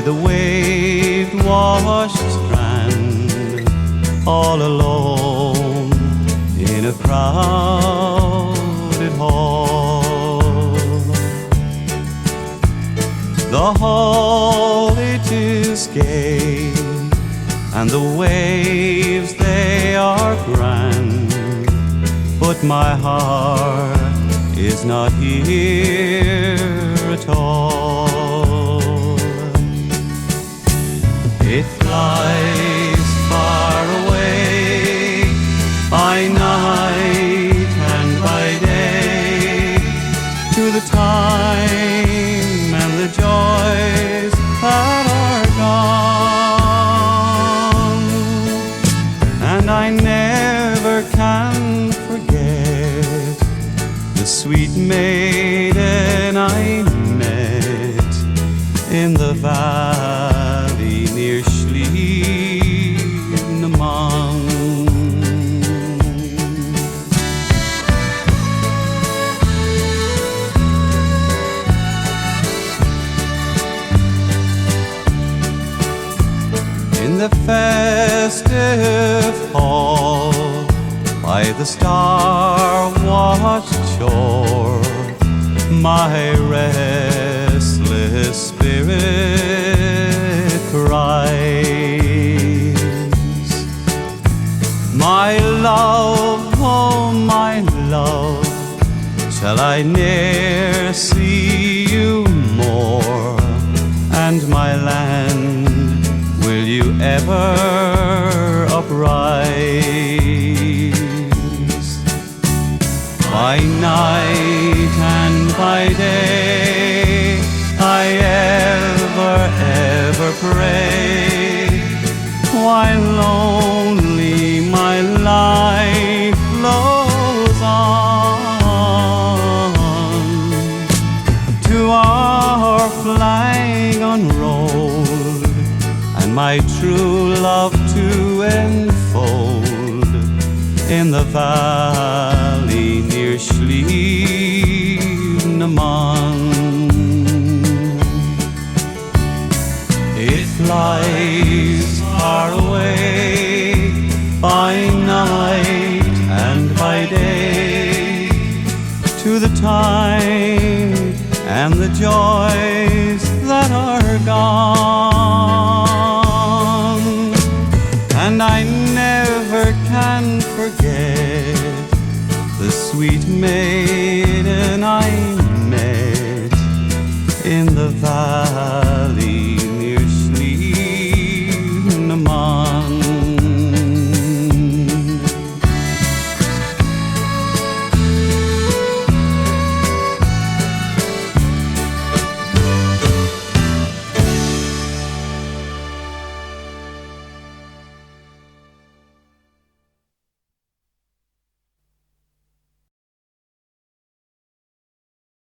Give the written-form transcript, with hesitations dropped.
by the wave-washed strand, all alone in a crowded hall. The hall, it is gay, and the waves, they are grand, but my heart is not here at all. It flies far away by night and by day, to the time and the joys that are gone. And I never can forget the sweet maiden I met in the valley near Slievenamon. In the festive hall by the star-watched shore, my restless spirit cries. My love, oh my love, shall I ne'er see you more? And my land, will you ever uprise? By night and by day, I ever pray, while lonely my life flows on, to our flag unrolled, and my true love to enfold in the valley near Slievenamon. It flies far away by night and by day, to the time and the joys that are gone. And I never can forget the sweet maid